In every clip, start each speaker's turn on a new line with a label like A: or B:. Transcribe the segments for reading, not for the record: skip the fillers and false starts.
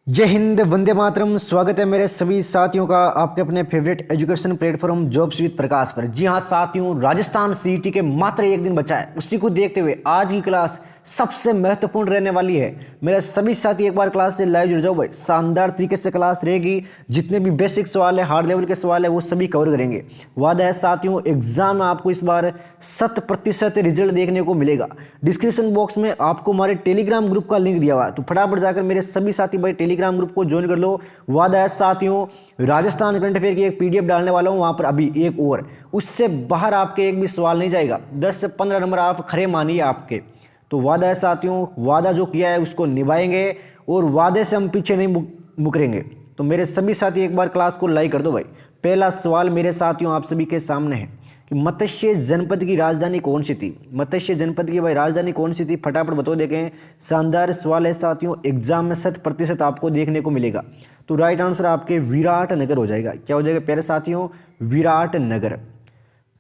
A: जय हिंद, वंदे मातरम। स्वागत है मेरे सभी साथियों का आपके अपने favourite education platform jobs with Prakash पर। जी हाँ साथियों, राजस्थान सीईटी के मात्र एक दिन बचा है। उसी को देखते हुए आज की क्लास सबसे महत्वपूर्ण रहने वाली है। मेरे सभी साथी एक बार क्लास से लाइव जुड़ जाओ भाई। शानदार तरीके से क्लास रहेगी। जितने भी बेसिक सवाल है, हार्ड लेवल के सवाल है, वो सभी कवर करेंगे। वादा है साथियों, एग्जाम में आपको इस बार 100% रिजल्ट देखने को मिलेगा। डिस्क्रिप्शन बॉक्स में आपको हमारे टेलीग्राम ग्रुप का लिंक दिया हुआ है, तो फटाफट जाकर मेरे सभी साथी भाई टेलीग्राम ग्रुप को ज्वाइन कर लो। वादा है साथियों, राजस्थान करंट अफेयर की एक पीडीएफ डालने वाला हूं वहां पर अभी एक और, उससे बाहर आपके एक भी सवाल नहीं जाएगा। 10 से 15 नंबर आप खरे मानिए आपके। तो वादा है साथियों, वादा जो किया है उसको निभाएंगे और वादे से हम पीछे नहीं मुकरेंगे। तो मेरे सभी साथी एक बार क्लास को लाइक कर दो भाई। पहला सवाल मेरे साथियों आप सभी के सामने है कि मत्स्य जनपद की राजधानी कौन सी थी। मत्स्य जनपद की भाई राजधानी कौन सी थी, फटाफट बताओ। देखें, शानदार सवाल है साथियों, एग्जाम में 100% आपको देखने को मिलेगा। तो राइट आंसर आपके विराट नगर हो जाएगा। क्या हो जाएगा प्यारे साथियों? विराट नगर।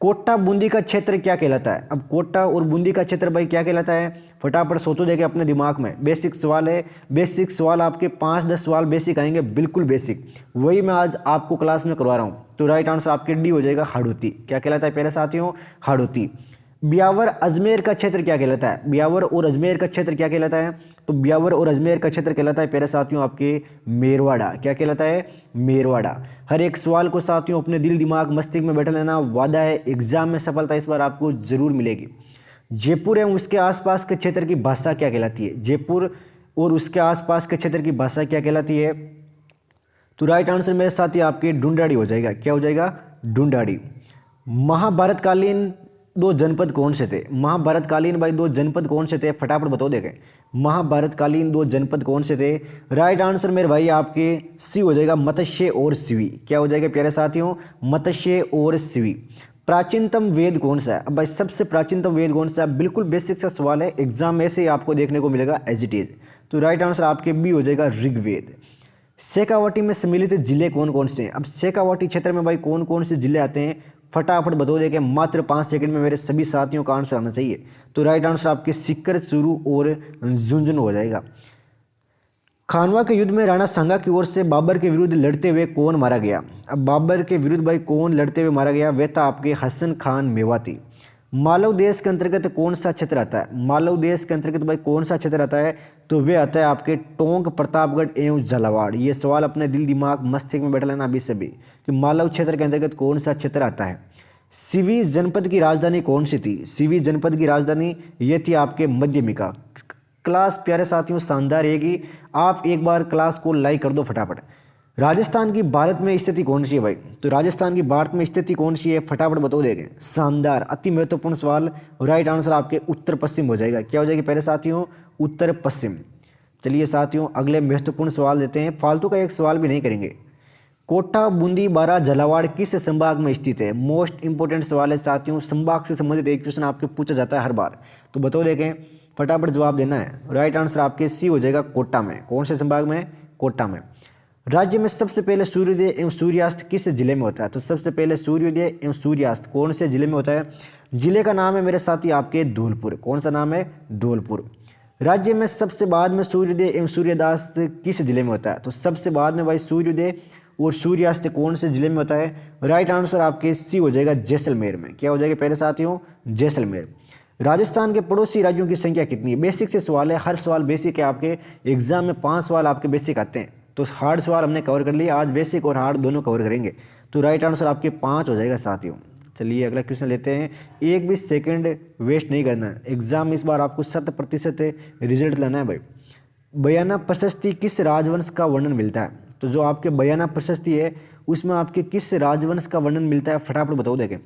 A: कोटा बूंदी का क्षेत्र क्या कहलाता है? अब कोटा और बूंदी का क्षेत्र भाई क्या कहलाता है? फटाफट सोचो, देखे अपने दिमाग में। बेसिक सवाल है, बेसिक सवाल आपके 5-10 सवाल बेसिक आएंगे, बिल्कुल बेसिक। वही मैं आज आपको क्लास में करवा रहा हूँ। तो राइट आंसर आपके डी हो जाएगा, हाड़ौती। क्या कहलाता है प्यारे साथियों? हाड़ौती। ब्यावर अजमेर का क्षेत्र क्या कहलाता है? ब्यावर और अजमेर का क्षेत्र क्या कहलाता है? तो ब्यावर और अजमेर का क्षेत्र कहलाता है प्यारे साथियों आपके मेरवाड़ा। क्या कहलाता है? मेरवाड़ा। हर एक सवाल को साथियों अपने दिल दिमाग मस्तिष्क में बैठा लेना। वादा है एग्जाम में सफलता इस बार आपको जरूर मिलेगी। जयपुर एवं उसके आसपास के क्षेत्र की भाषा क्या कहलाती है? जयपुर और उसके आसपास के क्षेत्र की भाषा क्या कहलाती है? तो राइट आंसर मेरे साथी आपके ढूंढाड़ी हो जाएगा। क्या हो जाएगा? ढूंढाड़ी। महाभारतकालीन दो जनपद कौन से थे? महाभारतकालीन भाई दो जनपद कौन से थे, फटाफट बताओ। देखें, महाभारतकालीन दो जनपद कौन से थे? राइट आंसर मेरे भाई आपके सी हो जाएगा, मत्स्य और शिवी। क्या हो जाएगा प्यारे साथियों? मत्स्य और शिवी। प्राचीनतम वेद कौन सा है? अब भाई सबसे प्राचीनतम वेद कौन सा है? बिल्कुल बेसिक सा सवाल है, एग्जाम में से आपको देखने को मिलेगा एज इट इज। तो राइट आंसर आपके बी हो जाएगा, ऋग्वेद। शेखावाटी में सम्मिलित जिले कौन कौन से हैं? अब शेखावाटी क्षेत्र में भाई कौन कौन से जिले आते हैं, फटाफट बता दें कि मात्र 5 सेकंड में मेरे सभी साथियों का आंसर आना चाहिए। तो राइट आंसर आपके सीकर, चूरू और झुंझुनू हो जाएगा। खानवा के युद्ध में राणा सांगा की ओर से बाबर के विरुद्ध लड़ते हुए कौन मारा गया? अब बाबर के विरुद्ध भाई कौन लड़ते हुए मारा गया? वह था आपके हसन खान मेवाती। मालव देश के अंतर्गत कौन सा क्षेत्र आता है? मालव देश के अंतर्गत भाई कौन सा क्षेत्र आता है? तो वे आता है आपके टोंक, प्रतापगढ़ एवं झालावाड़। ये सवाल अपने दिल दिमाग मस्तिष्क में बैठा लेना अभी से भी कि मालव क्षेत्र के अंतर्गत कौन सा क्षेत्र आता है। सिवी जनपद की राजधानी कौन सी थी? सिवी जनपद की राजधानी ये थी आपके मध्यमिका। क्लास प्यारे साथियों शानदार रहेगी। आप एक बार क्लास को लाइक कर दो फटाफट। राजस्थान की भारत में स्थिति कौन सी है भाई? तो राजस्थान की भारत में स्थिति कौन सी है, फटाफट बताओ। देंगे, शानदार, अति महत्वपूर्ण सवाल। राइट आंसर आपके उत्तर पश्चिम हो जाएगा। क्या हो जाएगी पहले साथियों? उत्तर पश्चिम। चलिए साथियों अगले महत्वपूर्ण सवाल देते हैं, फालतू का एक सवाल भी नहीं करेंगे। कोटा, बूंदी, बारा, झालावाड़ किस संभाग में स्थित है? मोस्ट इंपोर्टेंट सवाल है साथियों, संभाग से संबंधित एक क्वेश्चन आपके पूछा जाता है हर बार। तो बताओ, देखें फटाफट जवाब देना है। राइट आंसर आपके सी हो जाएगा, कोटा में। कौन से संभाग में? कोटा में। राज्य में सबसे पहले सूर्योदय एवं सूर्यास्त किस जिले में होता है? तो सबसे पहले सूर्योदय एवं सूर्यास्त कौन से जिले में होता है? जिले का नाम है मेरे साथी आपके धौलपुर। कौन सा नाम है? धौलपुर। राज्य में सबसे बाद में सूर्योदय एवं सूर्यास्त किस जिले में होता है? तो सबसे बाद में भाई सूर्योदय और सूर्यास्त कौन से जिले में होता है? राइट आंसर आपके सी हो जाएगा, जैसलमेर में। क्या हो जाएगा पहले साथियों? जैसलमेर। राजस्थान के पड़ोसी राज्यों की संख्या कितनी है? बेसिक से सवाल है, हर सवाल बेसिक है। आपके एग्जाम में 5 सवाल आपके बेसिक आते हैं, तो हार्ड सवाल हमने कवर कर लिए। आज बेसिक और हार्ड दोनों कवर करेंगे। तो राइट आंसर आपके 5 हो जाएगा साथियों। चलिए अगला क्वेश्चन लेते हैं। एक भी सेकंड वेस्ट नहीं करना है, एग्जाम में इस बार आपको 100% रिजल्ट लाना है भाई। बयाना प्रशस्ति किस राजवंश का वर्णन मिलता है? तो जो आपके बयाना प्रशस्ति है उसमें आपके किस राजवंश का वर्णन मिलता है, फटाफट बताओ। देखें,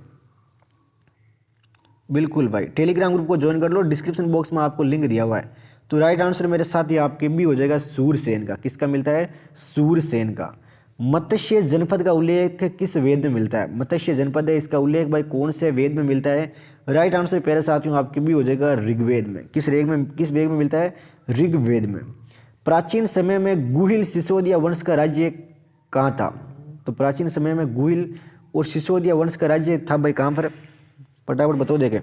A: बिल्कुल भाई टेलीग्राम ग्रुप को ज्वाइन कर लो, डिस्क्रिप्शन बॉक्स में आपको लिंक दिया हुआ है। तो राइट आंसर मेरे साथ ही आपके भी हो जाएगा, सूरसेन का। किसका मिलता है? सूरसेन का। मत्स्य जनपद का उल्लेख किस वेद में मिलता है? मत्स्य जनपद है, इसका उल्लेख भाई कौन से वेद में मिलता है? राइट आंसर प्यारे साथियों आपके भी हो जाएगा, ऋग्वेद में। किस वेद में मिलता है? ऋग्वेद में। प्राचीन समय में गुहिल सिसोदिया वंश का राज्य कहाँ था? तो प्राचीन समय में गुहिल और सिसोदिया वंश का राज्य था भाई कहाँ पर, फटाफट बताओ। देखें,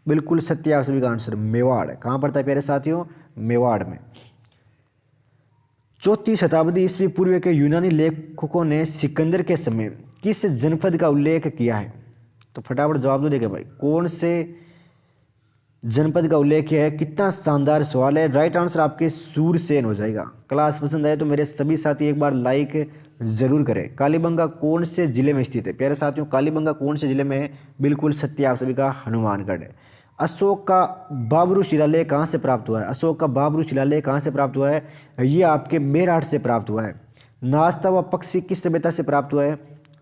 A: बिल्कुल सत्य आप सभी का आंसर मेवाड़। कहाँ पड़ता है प्यारे साथियों? मेवाड़ में। चौथी शताब्दी ईस्वी पूर्व के यूनानी लेखकों ने सिकंदर के समय किस जनपद का उल्लेख किया है? तो फटाफट जवाब दो देखे भाई, कौन से जनपद का उल्लेख किया है? कितना शानदार सवाल है। राइट आंसर आपके सूरसेन हो जाएगा। क्लास पसंद आए तो मेरे सभी साथी एक बार लाइक जरूर करें। कालीबंगा कौन से जिले में स्थित है? प्यारे साथियों, कालीबंगा कौन से जिले में है? बिल्कुल सत्य आप सभी का हनुमानगढ़ है। अशोक का बाबरू शिलालेख कहाँ से प्राप्त हुआ है? अशोक का बाबरू शिलालेख कहाँ से प्राप्त हुआ है? ये आपके मेरठ से प्राप्त हुआ है। नाश्ता व पक्षी किस सभ्यता से प्राप्त हुआ है?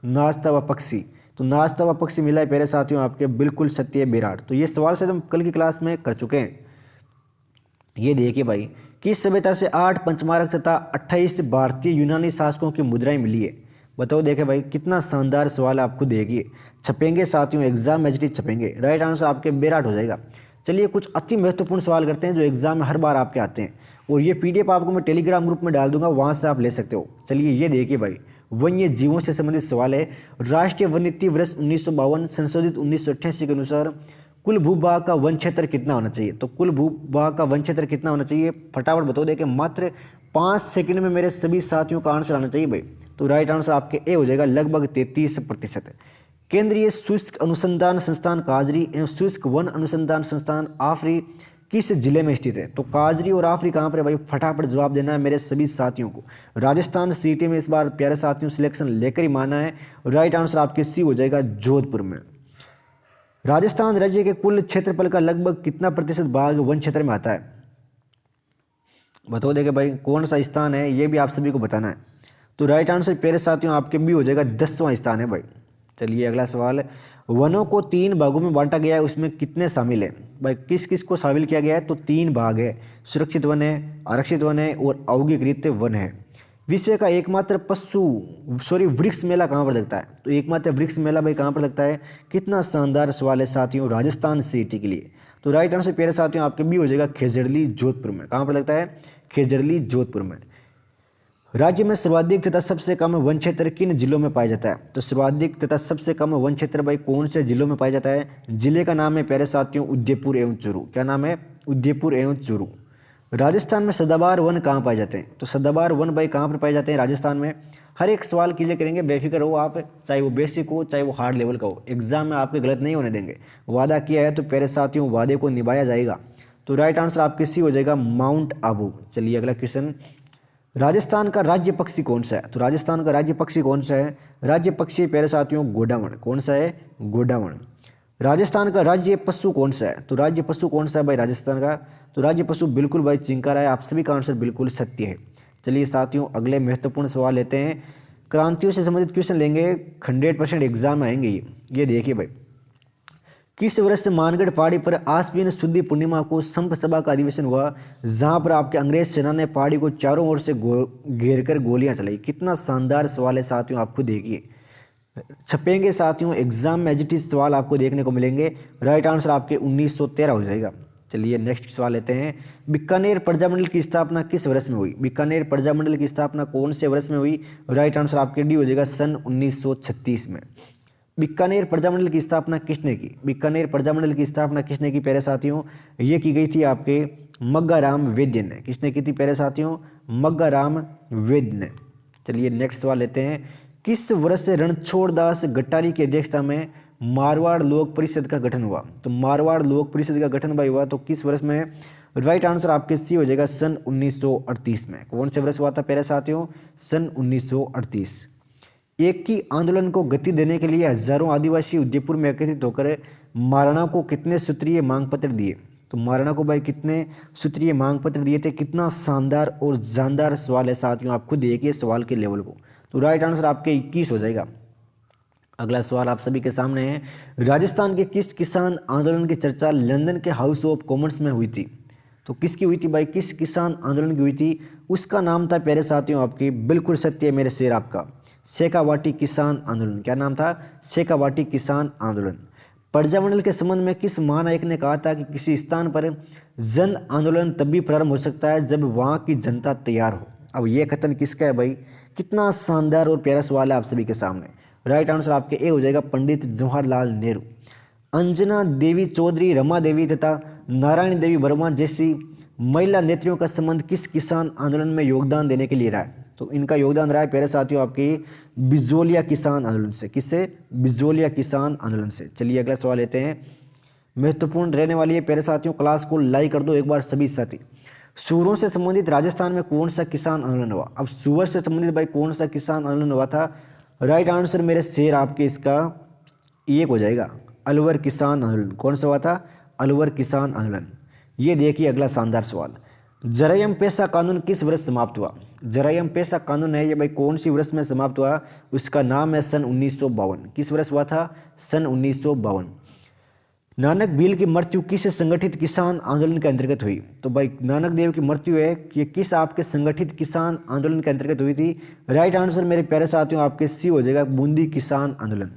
A: नाश्ता व पक्षी, तो नाश्ता व पक्षी मिला है प्यारे साथियों आपके, बिल्कुल सत्य है मेरठ। तो ये सवाल शायद हम कल की क्लास में कर चुके हैं। ये देखिए भाई, किस सभ्यता से 8 पंचमार्क तथा 28 भारतीय यूनानी शासकों की मुद्राएं मिली है? बताओ देखे भाई, कितना शानदार सवाल आपको देखिए, छपेंगे साथियों, एग्जाम में एचडी छपेंगे। राइट आंसर आपके मेरठ हो जाएगा। चलिए कुछ अति महत्वपूर्ण सवाल करते हैं जो एग्जाम में हर बार आपके आते हैं, और ये पीडीएफ आपको मैं टेलीग्राम ग्रुप में डाल दूंगा, वहां से आप ले सकते हो। चलिए ये देखिए भाई, वन्य जीवों से संबंधित सवाल है। राष्ट्रीय वन्यजीव वर्ष 1952 संशोधित 1988 के अनुसार कुल भूभाग का वन क्षेत्र कितना होना चाहिए? तो कुल भूभाग का वन क्षेत्र कितना होना चाहिए? फटाफट बताओ देखे, मात्र 5 सेकंड में मेरे सभी साथियों का आंसर आना चाहिए भाई। तो राइट आंसर आपके ए हो जाएगा, लगभग 33%। केंद्रीय शुष्क अनुसंधान संस्थान काजरी एवं शुष्क वन अनुसंधान संस्थान आफरी किस जिले में स्थित है? तो काजरी और आफरी कहाँ पर है भाई? फटाफट जवाब देना है मेरे सभी साथियों को। राजस्थान सिटी में इस बार प्यारे साथियों सिलेक्शन लेकर ही माना है। राइट आंसर आपके सी हो जाएगा, जोधपुर में। राजस्थान राज्य के कुल क्षेत्रफल का लगभग कितना प्रतिशत भाग वन क्षेत्र में आता है? बताओ देखे भाई, कौन सा स्थान है ये भी आप सभी को बताना है। तो राइट आंसर प्यारे साथियों आपके भी हो जाएगा, 10वां स्थान है भाई। चलिए अगला सवाल, वनों को 3 भागों में बांटा गया है, उसमें कितने शामिल है भाई? किस किस को शामिल किया गया है? तो 3 भाग है, सुरक्षित वन है, आरक्षित वन है और औगीकृत वन है। विश्व का एकमात्र वृक्ष मेला कहाँ पर लगता है? तो एकमात्र वृक्ष मेला भाई कहाँ पर लगता है? कितना शानदार सवाल है साथियों, राजस्थान सिटी के लिए। तो राइट आंसर प्यारे साथियों आपके भी हो जाएगा, खेजड़ली जोधपुर में। कहाँ पर लगता है? खेजड़ली जोधपुर में। राज्य में सर्वाधिक तथा सबसे कम वन क्षेत्र किन जिलों में पाया जाता है? तो सर्वाधिक तथा सबसे कम वन क्षेत्र भाई कौन से जिलों में पाया जाता है? जिले का नाम है प्यारे साथियों उदयपुर एवं चूरू। क्या नाम है? उदयपुर एवं चूरू। राजस्थान में सदाबहार वन कहाँ पाए जाते हैं? तो सदाबहार वन भाई कहाँ पर पाए जाते हैं? राजस्थान में। हर एक सवाल क्लियर करेंगे, बेफिक्र हो आप, चाहे वो बेसिक हो चाहे वो हार्ड लेवल का हो, एग्जाम में आपके गलत नहीं होने देंगे। वादा किया है तो प्यारे साथियों वादे को निभाया जाएगा। तो राइट आंसर आपके सी हो जाएगा, माउंट आबू। चलिए अगला क्वेश्चन, राजस्थान का राज्य पक्षी कौन सा है? तो राजस्थान का राज्य पक्षी कौन सा है? राज्य पक्षी प्यारे साथियों गोडावण। कौन सा है? गोडावण। राजस्थान का राज्य पशु कौन सा है? तो राज्य पशु कौन सा है भाई राजस्थान का? तो राज्य पशु बिल्कुल भाई चिंकारा है। आप सभी का आंसर बिल्कुल सत्य है। चलिए साथियों अगले महत्वपूर्ण सवाल लेते हैं, क्रांतियों से संबंधित क्वेश्चन लेंगे, 100% एग्जाम में आएंगे ये देखिए भाई, किस वर्ष मानगढ़ पहाड़ी पर आश्विन शुद्ध पूर्णिमा को संप सभा का अधिवेशन हुआ, जहां पर आपके अंग्रेज सेना ने पहाड़ी को चारों ओर से घेर कर गोलियां चलाई? कितना शानदार सवाल है साथियों, आपको देखिए छपेंगे साथियों, एग्जाम में एजिटी सवाल आपको देखने को मिलेंगे। राइट आंसर आपके 1913 हो जाएगा। चलिए नेक्स्ट सवाल लेते हैं, बीकानेर प्रजामंडल की स्थापना किस वर्ष में हुई? बीकानेर प्रजामंडल की स्थापना कौन से वर्ष में हुई? राइट आंसर आपके डी हो जाएगा, सन 1936 में। बीकानेर प्रजामंडल की स्थापना किसने की? बीकानेर प्रजामंडल की स्थापना किसने की प्यारे साथियों? ये की गई थी आपके मग्गाराम वैद्य ने। किसने की थी प्यारे साथियों? मग्गाराम वैद्य ने। चलिए नेक्स्ट सवाल लेते हैं, किस वर्ष से रणछोड़ दास गट्टारी की अध्यक्षता में मारवाड़ लोक परिषद का गठन हुआ? तो मारवाड़ लोक परिषद का गठन भाई हुआ तो किस वर्ष में? राइट आंसर आपके सी हो जाएगा, सन 1938 में। कौन से वर्ष हुआ था प्यारे साथियों? सन 1938। एक ही आंदोलन को गति देने के लिए हजारों आदिवासी उदयपुर में एकत्रित होकर महाराणा को कितने सूत्रीय मांग पत्र दिए? तो महाराणा को भाई कितने सूत्रीय मांग पत्र दिए थे? कितना शानदार और जानदार सवाल है साथियों, आप खुद देखिए सवाल के लेवल को। तो राइट आंसर आपके 21 हो जाएगा। अगला सवाल आप सभी के सामने है, राजस्थान के किस किसान आंदोलन की चर्चा लंदन के हाउस ऑफ कॉमन्स में हुई थी? तो किसकी हुई थी भाई? किस किसान आंदोलन की हुई थी? उसका नाम था प्यारे साथियों आपकी, बिल्कुल सत्य है मेरे शेर आपका, शेखावाटी किसान आंदोलन। क्या नाम था? शेखावाटी किसान आंदोलन। प्रजामंडल के संबंध में किस महानायक ने कहा था कि किसी स्थान पर जन आंदोलन तभी प्रारंभ हो सकता है जब वहाँ की जनता तैयार हो? अब ये कथन किसका है भाई? कितना शानदार और प्यारा सवाल है आप सभी के सामने। राइट आंसर आपके ए हो जाएगा, पंडित जवाहरलाल नेहरू। अंजना देवी चौधरी, रमा देवी तथा नारायण देवी वर्मा जैसी महिला नेत्रियों का संबंध किस किसान आंदोलन में योगदान देने के लिए रहा है? तो इनका योगदान रहा है प्यारे साथियों आपकी बिजोलिया किसान आंदोलन से। किससे? बिजोलिया किसान आंदोलन से। चलिए अगला सवाल लेते हैं, महत्वपूर्ण रहने वाली है प्यारे साथियों। क्लास को लाइक कर दो एक बार सभी साथी। सूअरों से संबंधित राजस्थान में कौन सा किसान आंदोलन हुआ? अब सूअर से संबंधित भाई कौन सा किसान आंदोलन हुआ था? राइट आंसर मेरे शेर आपके इसका एक हो जाएगा, अलवर किसान आंदोलन। कौन सा हुआ था? अलवर किसान आंदोलन। ये देखिए अगला शानदार सवाल, जरायम पेशा कानून किस वर्ष समाप्त हुआ? जरायम पेशा कानून है ये भाई कौन सी वर्ष में समाप्त हुआ? उसका नाम है सन 1952। किस वर्ष हुआ था? सन 1952। नानक भील की मृत्यु किस संगठित किसान आंदोलन के अंतर्गत हुई? तो भाई नानक देव की मृत्यु है कि किस आपके संगठित किसान आंदोलन के अंतर्गत हुई थी? राइट आंसर मेरे प्यारे साथियों आपके सी हो जाएगा, बूंदी किसान आंदोलन।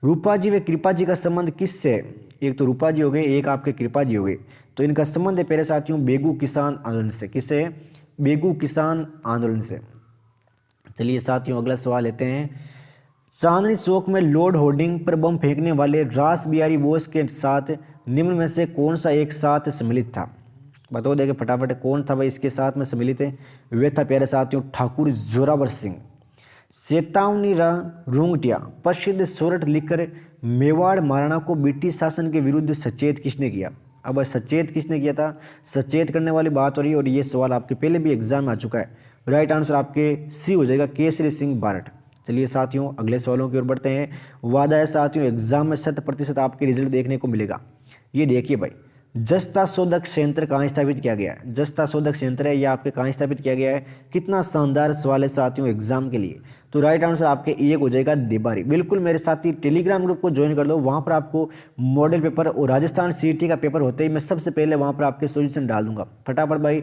A: रूपा जी व कृपा जी का संबंध किससे? एक तो रूपा जी हो गए, एक आपके कृपा जी हो गए, तो इनका संबंध है प्यारे साथियों बेगू किसान आंदोलन से। किससे? बेगू किसान आंदोलन से। चलिए साथियों अगला सवाल लेते हैं, चांदनी चौक में लोड होर्डिंग पर बम फेंकने वाले रास बिहारी बोस के साथ निम्न में से कौन सा एक साथ सम्मिलित था? बताओ देखे फटाफट, कौन था भाई इसके साथ में सम्मिलित है? वे था प्यारे साथियों ठाकुर जोरावर सिंह। चेतावनी रोंगटिया प्रसिद्ध सोरठ लिखकर मेवाड़ महाराणा को ब्रिटिश शासन के विरुद्ध सचेत किसने किया? अब सचेत किसने किया था? सचेत करने वाली बात हो रही है और ये सवाल आपके पहले भी एग्जाम में आ चुका है। राइट आंसर आपके सी हो जाएगा, केसरी सिंह बारठ। चलिए साथियों अगले सवालों की ओर बढ़ते हैं। वादा है साथियों एग्जाम में 100% आपके रिजल्ट देखने को मिलेगा। ये देखिए भाई, जस्ता शोधक संयंत्र कहाँ स्थापित किया गया है? जस्ता शोधक संयंत्र है ये आपके कहाँ स्थापित किया गया है? कितना शानदार सवाल है साथियों एग्जाम के लिए। तो राइट आंसर आपके एक हो जाएगा, देबारी। बिल्कुल मेरे साथी टेलीग्राम ग्रुप को ज्वाइन कर दो, वहाँ पर आपको मॉडल पेपर और राजस्थान सीईटी का पेपर होते ही मैं सबसे पहले वहाँ पर आपके सोल्यूशन डाल दूंगा। फटाफट भाई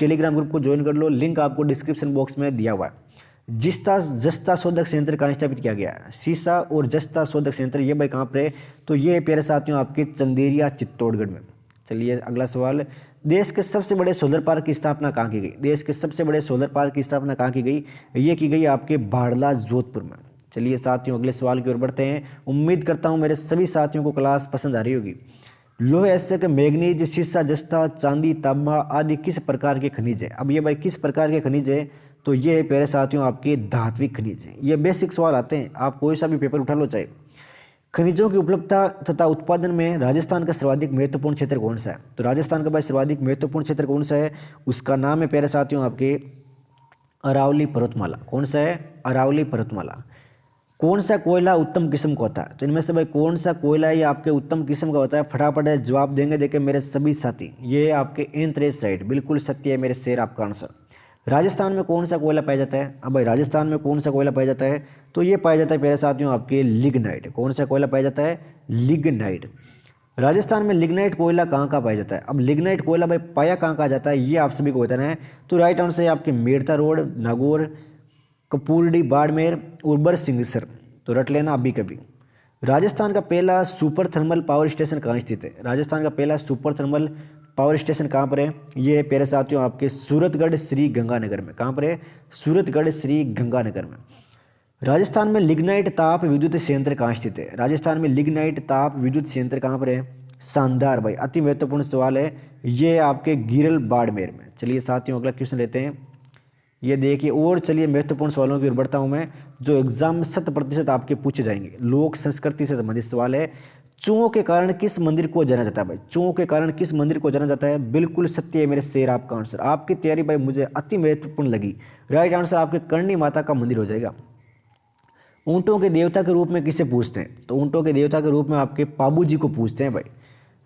A: टेलीग्राम ग्रुप को ज्वाइन कर लो, लिंक आपको डिस्क्रिप्शन बॉक्स में दिया हुआ है। जस्ता शोधक संयंत्र कहाँ स्थापित किया गया है? सीसा और जस्ता शोधक संयंत्र ये भाई कहाँ पर है? तो ये प्यारे साथियों आपके चंदेरिया चित्तौड़गढ़ में। चलिए अगला सवाल, देश के सबसे बड़े सोलर पार्क की स्थापना कहाँ की गई? देश के सबसे बड़े सोलर पार्क की स्थापना कहाँ की गई? ये की गई आपके बाड़ला जोधपुर में। चलिए साथियों अगले सवाल की ओर बढ़ते हैं। उम्मीद करता हूँ मेरे सभी साथियों को क्लास पसंद आ रही होगी। लोहे ऐसे के मैग्नीज, शीशा, जस्ता, चांदी, तांबा आदि किस प्रकार के खनिज है? अब ये भाई किस प्रकार के खनिज है? तो ये है प्यारे साथियों आपके धात्विक खनिज है। ये बेसिक सवाल आते हैं, आप कोई सा भी पेपर उठा लो चाहे। खनिजों की उपलब्धता तथा उत्पादन में राजस्थान का सर्वाधिक महत्वपूर्ण क्षेत्र कौन सा है? तो राजस्थान का भाई सर्वाधिक महत्वपूर्ण क्षेत्र कौन सा है? उसका नाम है प्यारे साथियों आपके अरावली पर्वतमाला। कौन सा है? अरावली पर्वतमाला। कौन सा कोयला उत्तम किस्म का होता है? तो इनमें से भाई कौन सा कोयला है ये आपके उत्तम किस्म का होता है? फटाफट है जवाब देंगे देखे मेरे सभी साथी। ये आपके एंथ्रेसाइट, बिल्कुल सत्य है मेरे शेर आपका आंसर। राजस्थान में कौन सा कोयला पाया जाता है? अब भाई राजस्थान में कौन सा कोयला पाया जाता है? तो ये पाया जाता है प्यारे साथियों आपके लिग्नाइट। कौन सा कोयला पाया जाता है? लिग्नाइट। राजस्थान में लिग्नाइट कोयला कहाँ कहाँ पाया जाता है? अब लिग्नाइट कोयला भाई पाया कहाँ जाता है ये आप सभी को बताना है। तो राइट आंसर है आपके मेड़ता रोड, नागौर, कपूरडी, बाड़मेर, उर्बर सिंगसर। तो रट लेना अभी कभी। राजस्थान का पहला सुपर थर्मल पावर स्टेशन कहाँ स्थित है? राजस्थान का पहला सुपर थर्मल पावर स्टेशन कहाँ पर है? ये है प्यारे साथियों आपके सूरतगढ़ श्री गंगानगर में। कहाँ पर है? सूरतगढ़ श्री गंगानगर में। राजस्थान में लिग्नाइट ताप विद्युत संयंत्र कहाँ स्थित है? राजस्थान में लिग्नाइट ताप विद्युत संयंत्र कहाँ पर है? शानदार भाई, अति महत्वपूर्ण सवाल है ये आपके गिरल बाड़मेर में। चलिए साथियों अगला क्वेश्चन लेते हैं। ये देखिए और चलिए महत्वपूर्ण सवालों की ओर बढ़ता हूँ मैं, जो एग्जाम में 100% आपके पूछे जाएंगे। लोक संस्कृति से संबंधित सवाल है। चूहों के कारण किस मंदिर को जाना जाता है? भाई चूहों के कारण किस मंदिर को जाना जाता है? बिल्कुल सत्य है मेरे शेर आपका आंसर। आपकी तैयारी भाई मुझे अति महत्वपूर्ण लगी। राइट आंसर आपके करणी माता का मंदिर हो जाएगा। ऊँटों के देवता के रूप में किसे पूछते हैं? तो ऊँटों के देवता के रूप में आपके पाबू जी को पूछते हैं भाई।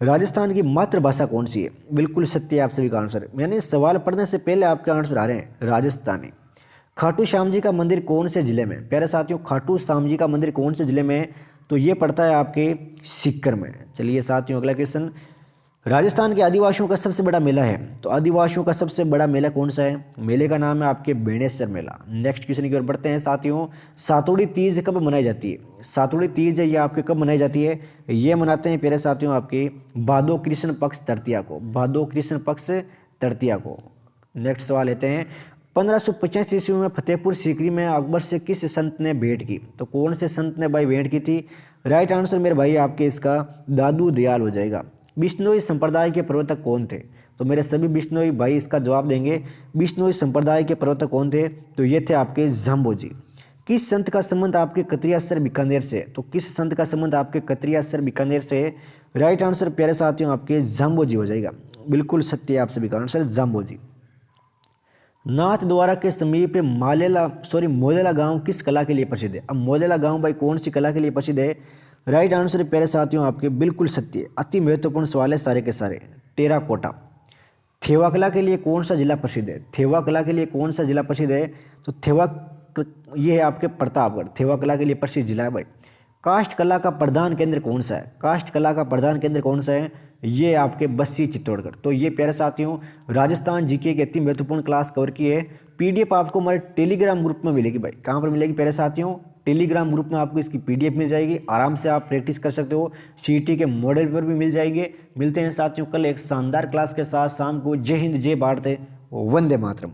A: राजस्थान की मातृभाषा कौन सी है? बिल्कुल सत्य है आप सभी का आंसर। यानी सवाल पढ़ने से पहले आपके आंसर आ रहे हैं राजस्थानी। खाटू श्याम जी का मंदिर कौन से जिले में? प्यारे साथियों खाटू श्याम जी का मंदिर कौन से जिले में है? तो ये पड़ता है आपके सीकर में। चलिए साथियों अगला क्वेश्चन, राजस्थान के आदिवासियों का सबसे बड़ा मेला है। तो आदिवासियों का सबसे बड़ा मेला कौन सा है? मेले का नाम है आपके बेणेश्वर मेला। नेक्स्ट क्वेश्चन की ओर बढ़ते हैं साथियों। सातुड़ी तीज कब मनाई जाती है? सातुड़ी तीज ये आपके कब मनाई जाती है? ये मनाते हैं प्यारे साथियों आपके भादो कृष्ण पक्ष तृतीया को। भादो कृष्ण पक्ष तृतीया को। नेक्स्ट सवाल लेते हैं। 1585 ईस्वी में फतेहपुर सीकरी में अकबर से किस संत ने भेंट की? तो कौन से संत ने भाई भेंट की थी? राइट आंसर मेरे भाई आपके इसका दादू दयाल हो जाएगा। बिश्नोई संप्रदाय के प्रवर्तक कौन थे? तो मेरे सभी बिश्नोई भाई इसका जवाब देंगे। बिश्नोई संप्रदाय के प्रवर्तक कौन थे? तो ये थे आपके जाम्बोजी। किस संत का संबंध आपके कतरियासर बीकानेर से? तो किस संत का संबंध आपके कतरियासर बीकानेर से? राइट आंसर प्यारे साथियों आपके जाम्बोजी हो जाएगा। बिल्कुल सत्य है आप सभी का आंसर जाम्बोजी। नाथ द्वारा के समीप मोलेला गांव किस कला के लिए प्रसिद्ध है? अब मोलेला गांव भाई कौन सी कला के लिए प्रसिद्ध है? राइट आंसर है प्यारे साथियों आपके बिल्कुल सत्य है। अति महत्वपूर्ण सवाल है सारे के सारे। टेराकोटा। थेवा कला के लिए कौन सा जिला प्रसिद्ध है? थेवा कला के लिए कौन सा जिला प्रसिद्ध है? तो ये है आपके प्रतापगढ़। थेवा कला के लिए प्रसिद्ध जिला है भाई। काष्ठ कला का प्रधान केंद्र कौन सा है? काष्ठ कला का प्रधान केंद्र कौन सा है? ये आपके बस्सी चित्तौड़गढ़। तो ये प्यारे साथियों राजस्थान जीके की अति महत्वपूर्ण क्लास कवर की है। पीडीएफ आपको हमारे टेलीग्राम ग्रुप में मिलेगी भाई। कहाँ पर मिलेगी प्यारे साथियों? टेलीग्राम ग्रुप में आपको इसकी पीडीएफ मिल जाएगी। आराम से आप प्रैक्टिस कर सकते हो। सीईटी के मॉडल पेपर भी मिल जाएंगे। मिलते हैं साथियों कल एक शानदार क्लास के साथ शाम को। जय हिंद, जय भारत, वंदे मातरम।